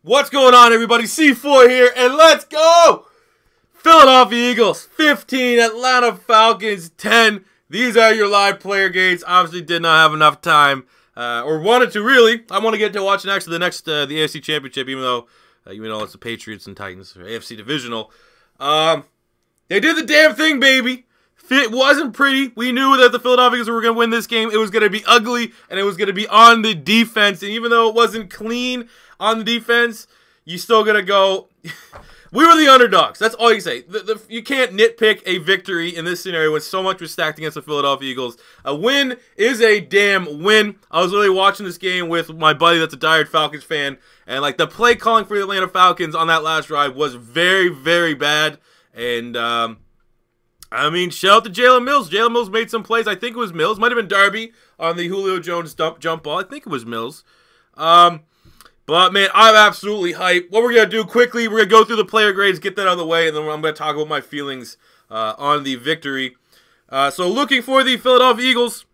What's going on, everybody? C4 here, and let's go! Philadelphia Eagles, 15. Atlanta Falcons, 10. These are your live player gates. Obviously did not have enough time, or wanted to, really. I want to get to watching actually the AFC Championship, even though it's the Patriots and Titans, or AFC Divisional. They did the damn thing, baby. It wasn't pretty. We knew that the Philadelphia Eagles were going to win this game. It was going to be ugly, and it was going to be on the defense. And even though it wasn't clean on the defense, you still going to go... We were the underdogs. That's all you say. You can't nitpick a victory in this scenario when so much was stacked against the Philadelphia Eagles. A win is a damn win. I was really watching this game with my buddy that's a diehard Falcons fan, and like the play calling for the Atlanta Falcons on that last drive was very, very bad. And I mean, shout out to Jalen Mills. Jalen Mills made some plays. I think it was Mills. Might have been Darby on the Julio Jones jump ball. I think it was Mills. But, man, I'm absolutely hyped. What we're going to do quickly, we're going to go through the player grades, get that out of the way, and then I'm going to talk about my feelings on the victory. So, looking for the Philadelphia Eagles,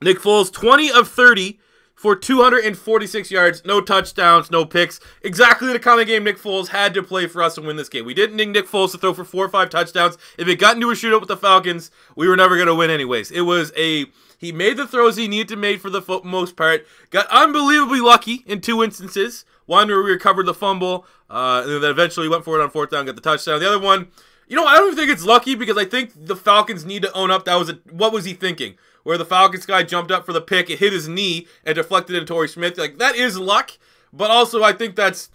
Nick Foles, 20 of 30 for 246 yards, no touchdowns, no picks. Exactly the kind of game Nick Foles had to play for us to win this game. We didn't need Nick Foles to throw for 4 or 5 touchdowns. If it got into a shootout with the Falcons, we were never going to win anyways. It was He made the throws he needed to make for the most part. Got unbelievably lucky in 2 instances. One where we recovered the fumble, and then eventually went for it on 4th down, got the touchdown. The other one, I don't even think it's lucky because I think the Falcons need to own up. What was he thinking? Where the Falcons guy jumped up for the pick, it hit his knee and deflected into Torrey Smith. Like, that is luck, but also I think that's,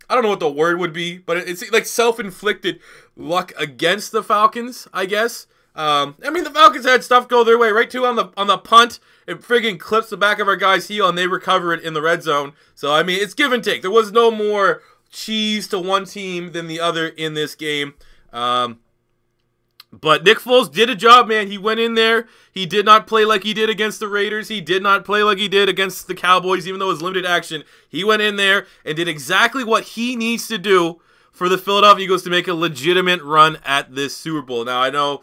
I don't know what the word would be, but it's like self-inflicted luck against the Falcons, I guess. I mean, the Falcons had stuff go their way, right, too, on the punt. It friggin' clips the back of our guy's heel, and they recover it in the red zone. So, I mean, it's give and take. There was no more cheese to one team than the other in this game. But Nick Foles did a job, man. He went in there. He did not play like he did against the Raiders. He did not play like he did against the Cowboys, even though it was limited action. He went in there and did exactly what he needs to do for the Philadelphia Eagles to make a legitimate run at this Super Bowl. Now, I know...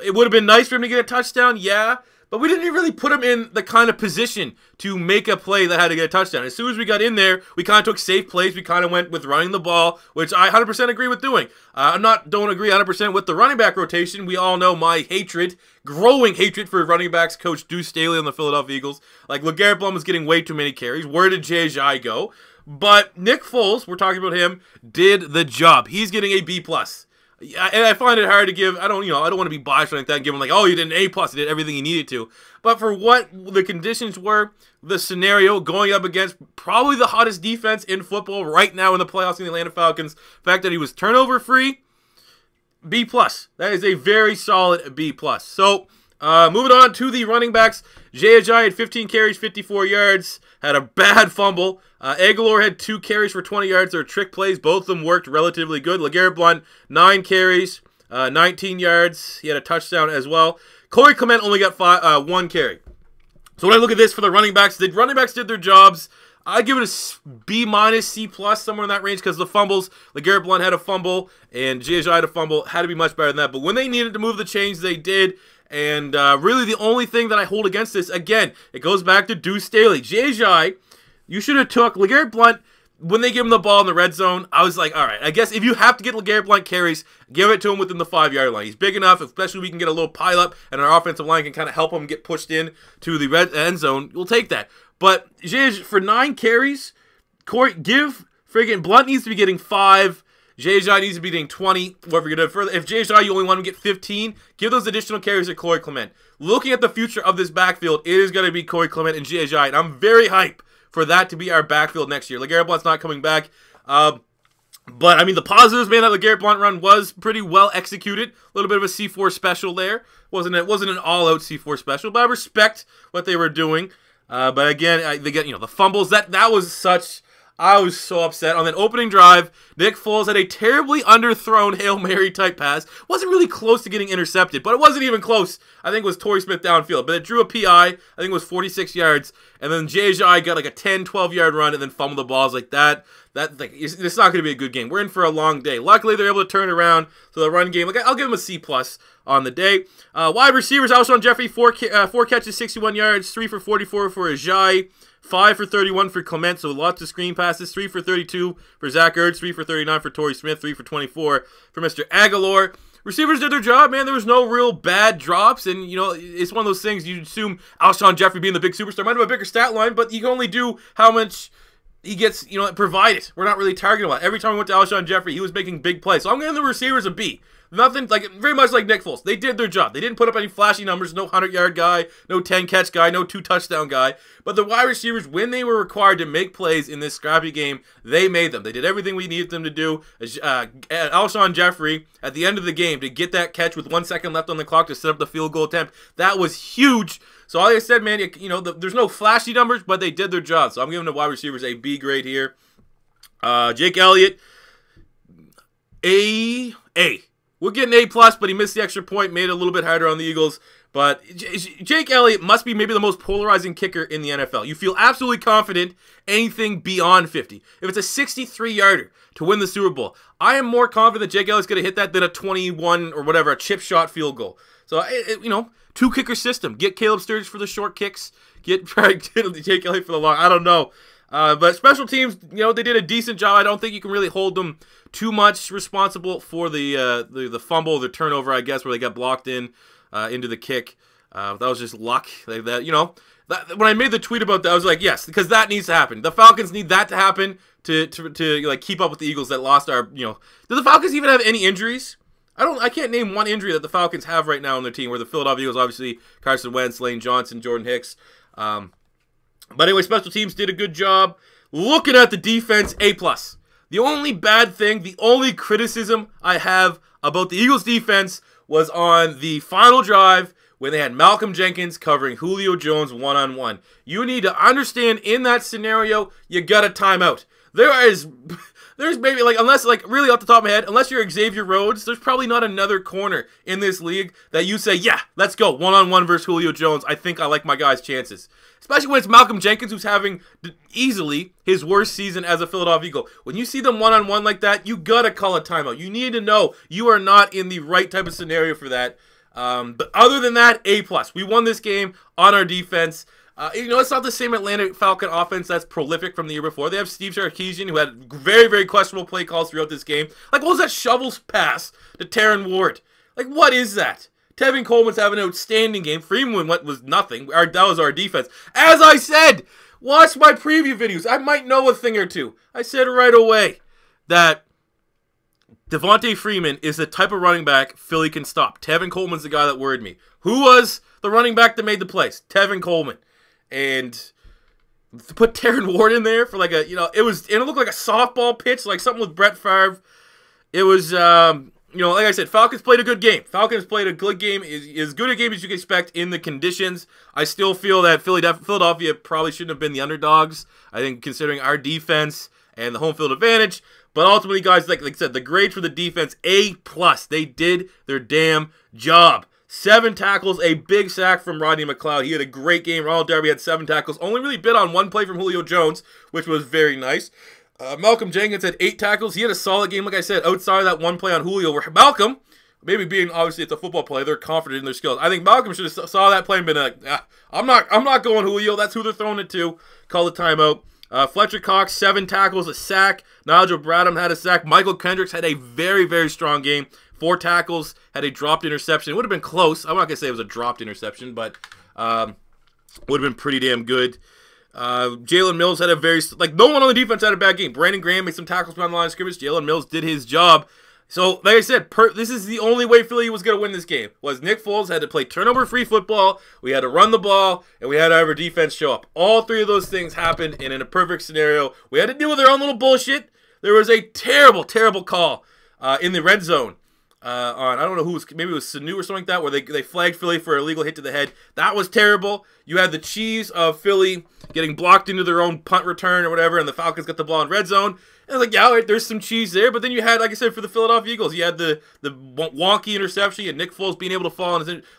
it would have been nice for him to get a touchdown, yeah, but we didn't really put him in the kind of position to make a play that had to get a touchdown. As soon as we got in there, we kind of took safe plays. We kind of went with running the ball, which I 100% agree with doing. Don't agree 100% with the running back rotation. We all know my growing hatred for running backs coach Deuce Staley on the Philadelphia Eagles. Like, LeGarrette Blount was getting way too many carries. Where did J.J. go? But Nick Foles, we're talking about him, did the job. He's getting a B+. And I find it hard to give. I don't want to be biased or like that and give him like, oh, you did an A+, he did everything he needed to. But for what the conditions were, the scenario going up against probably the hottest defense in football right now in the playoffs in the Atlanta Falcons, the fact that he was turnover free, B+. That is a very solid B+. So, moving on to the running backs, J.J. had 15 carries, 54 yards, had a bad fumble. Aguilar had 2 carries for 20 yards. They were trick plays. Both of them worked relatively good. LeGarrette Blount, 9 carries, 19 yards. He had a touchdown as well. Corey Clement only got 1 carry. So when I look at this for the running backs, the running backs did their jobs. I give it a B-, C+, somewhere in that range because the fumbles, LeGarrette Blount had a fumble and J.J. had a fumble. Had to be much better than that. But when they needed to move the chains, they did. And really the only thing that I hold against this, again, it goes back to Deuce Staley. J.J., you should have took LeGarrette Blount when they give him the ball in the red zone. I was like, all right, I guess if you have to get LeGarrette Blount carries, give it to him within the 5-yard line. He's big enough, especially if we can get a little pile-up and our offensive line can kind of help him get pushed in to the red end zone. We'll take that. But for 9 carries, give friggin' Blount needs to be getting 5. J.J. needs to be getting 20. Whatever you're going to further. If J.J. you only want him to get 15, give those additional carries to Corey Clement. Looking at the future of this backfield, it is going to be Corey Clement and J.J. And I'm very hyped for that to be our backfield next year. LeGarrette Blount's not coming back. But, I mean, the positives, man, that LeGarrette Blount run was pretty well executed. A little bit of a C4 special there. Wasn't an all-out C4 special, but I respect what they were doing. But, again, they get, the fumbles. That was such... I was so upset. On that opening drive, Nick Foles had a terribly underthrown Hail Mary type pass. Wasn't really close to getting intercepted, but it wasn't even close. I think it was Torrey Smith downfield, but it drew a PI. I think it was 46 yards, and then J.J. got like a 10, 12-yard run and then fumbled the balls like that. It's not going to be a good game. We're in for a long day. Luckily, they're able to turn around to the run game. I'll give them a C+ on the day. Wide receivers, Alshon Jeffrey, 4 catches, 61 yards, 3 for 44 for Ajayi. 5 for 31 for Clement, so lots of screen passes. 3 for 32 for Zach Ertz. 3 for 39 for Torrey Smith. 3 for 24 for Mr. Aguilar. Receivers did their job, man. There was no real bad drops, and, you know, it's one of those things you assume Alshon Jeffrey being the big superstar might have a bigger stat line, but you can only do how much he gets, you know, provided. We're not really targeting a lot. Every time we went to Alshon Jeffrey, he was making big plays. So I'm giving the receivers a B. Nothing, like, very much like Nick Foles. They did their job. They didn't put up any flashy numbers. No 100-yard guy, no 10-catch guy, no 2-touchdown guy. But the wide receivers, when they were required to make plays in this scrappy game, they made them. They did everything we needed them to do. Alshon Jeffrey, at the end of the game, to get that catch with 1 second left on the clock to set up the field goal attempt, that was huge. So like I said, man, you know, there's no flashy numbers, but they did their job. So I'm giving the wide receivers a B grade here. Jake Elliott, A. We're getting A+, but he missed the extra point, made it a little bit harder on the Eagles. But Jake Elliott must be maybe the most polarizing kicker in the NFL. You feel absolutely confident anything beyond 50. If it's a 63-yarder to win the Super Bowl, I am more confident that Jake Elliott's going to hit that than a 21 or whatever, a chip shot field goal. So, you know, two-kicker system. Get Caleb Sturgis for the short kicks. Get Jake Elliott for the long. I don't know. But special teams, you know, they did a decent job. I don't think you can really hold them too much responsible for the fumble, the turnover, I guess, where they got blocked into the kick. That was just luck. Like that, you know. When I made the tweet about that, I was like, yes, because that needs to happen. The Falcons need that to happen to like keep up with the Eagles that lost our, you know. Do the Falcons even have any injuries? I can't name one injury that the Falcons have right now on their team. Where the Philadelphia Eagles, obviously, Carson Wentz, Lane Johnson, Jordan Hicks. But anyway, special teams did a good job. Looking at the defense, A+. The only bad thing, the only criticism I have about the Eagles defense was on the final drive when they had Malcolm Jenkins covering Julio Jones one-on-one. You need to understand in that scenario, you got a timeout. There's maybe, like, unless, like, really off the top of my head, unless you're Xavier Rhodes, there's probably not another corner in this league that you say, yeah, let's go, one-on-one versus Julio Jones. I think I like my guy's chances. Especially when it's Malcolm Jenkins, who's having easily his worst season as a Philadelphia Eagle. When you see them one-on-one like that, you gotta call a timeout. You need to know you are not in the right type of scenario for that. But other than that, A+. We won this game on our defense. You know, it's not the same Atlanta Falcon offense that's prolific from the year before. They have Steve Sarkisian, who had very, very questionable play calls throughout this game. Like, what was that shovels pass to Taron Ward? Like, what is that? Tevin Coleman's having an outstanding game. Freeman was nothing. That was our defense. As I said, watch my preview videos. I might know a thing or two. I said right away that Devontae Freeman is the type of running back Philly can stop. Tevin Coleman's the guy that worried me. Who was the running back that made the plays? Tevin Coleman. And to put Taron Ward in there for like a, you know, it looked like a softball pitch, like something with Brett Favre. It was, you know, like I said, Falcons played a good game. Falcons played a good game, as good a game as you can expect in the conditions. I still feel that Philadelphia probably shouldn't have been the underdogs. I think considering our defense and the home field advantage. But ultimately, guys, like I said, the grade for the defense, A+. They did their damn job. 7 tackles, a big sack from Rodney McLeod. He had a great game. Ronald Darby had 7 tackles. Only really bit on 1 play from Julio Jones, which was very nice. Malcolm Jenkins had 8 tackles. He had a solid game, like I said, outside of that 1 play on Julio, where Malcolm, maybe being obviously it's a football play, they're confident in their skills. I think Malcolm should have saw that play and been like, I'm not going Julio. That's who they're throwing it to. Call the timeout. Fletcher Cox, 7 tackles, a sack. Nigel Bradham had a sack. Michael Kendricks had a very, very strong game. 4 tackles, had a dropped interception. It would have been close. I'm not going to say it was a dropped interception, but would have been pretty damn good. Jalen Mills had a very, like, no one on the defense had a bad game. Brandon Graham made some tackles around the line of scrimmage. Jalen Mills did his job. So, like I said, this is the only way Philly was going to win this game, was Nick Foles had to play turnover-free football, we had to run the ball, and we had to have our defense show up. All 3 of those things happened, and in a perfect scenario, we had to deal with our own little bullshit. There was a terrible, terrible call in the red zone. I don't know who was, maybe it was Sanu or something like that, where they flagged Philly for an illegal hit to the head. That was terrible. You had the cheese of Philly getting blocked into their own punt return or whatever, and the Falcons got the ball in red zone. And I was like, yeah, right, there's some cheese there. But then you had, like I said, for the Philadelphia Eagles, you had the wonky interception and Nick Foles being able to fall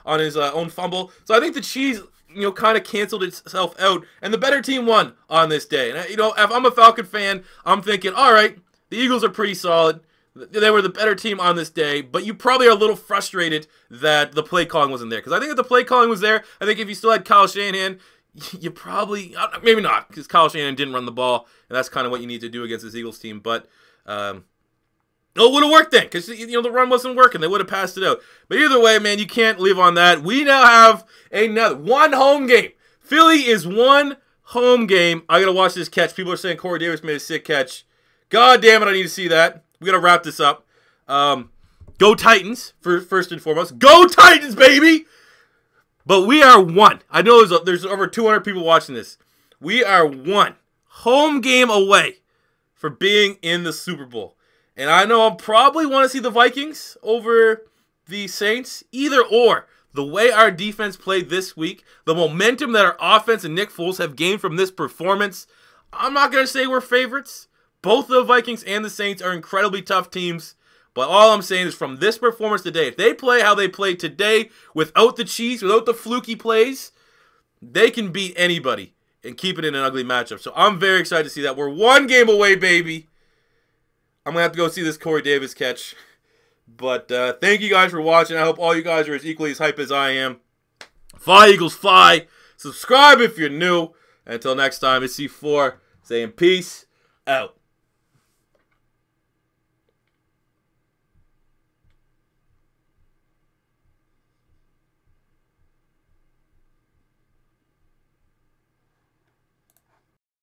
on his own fumble. So I think the cheese, you know, kind of canceled itself out, and the better team won on this day. And, you know, if I'm a Falcon fan, I'm thinking, all right, the Eagles are pretty solid. They were the better team on this day, but you probably are a little frustrated that the play calling wasn't there. Because I think if the play calling was there, I think if you still had Kyle Shanahan, you probably, maybe not, because Kyle Shanahan didn't run the ball, and that's kind of what you need to do against this Eagles team. But it would have worked then, because the run wasn't working. They would have passed it out. But either way, man, you can't live on that. We now have another one home game. Philly is one home game. I gotta watch this catch. People are saying Corey Davis made a sick catch. God damn it, I need to see that. We gotta wrap this up. Go Titans, first and foremost. Go Titans, baby! But we are one. I know there's over 200 people watching this. We are one home game away for being in the Super Bowl. And I know I'll probably want to see the Vikings over the Saints. Either or. The way our defense played this week, the momentum that our offense and Nick Foles have gained from this performance, I'm not going to say we're favorites. Both the Vikings and the Saints are incredibly tough teams. But all I'm saying is from this performance today, if they play how they played today, without the cheese, without the fluky plays, they can beat anybody and keep it in an ugly matchup. So I'm very excited to see that. We're one game away, baby. I'm going to have to go see this Corey Davis catch. But thank you guys for watching. I hope all you guys are as equally as hype as I am. Fly Eagles fly. Subscribe if you're new. Until next time, it's C4 saying peace out.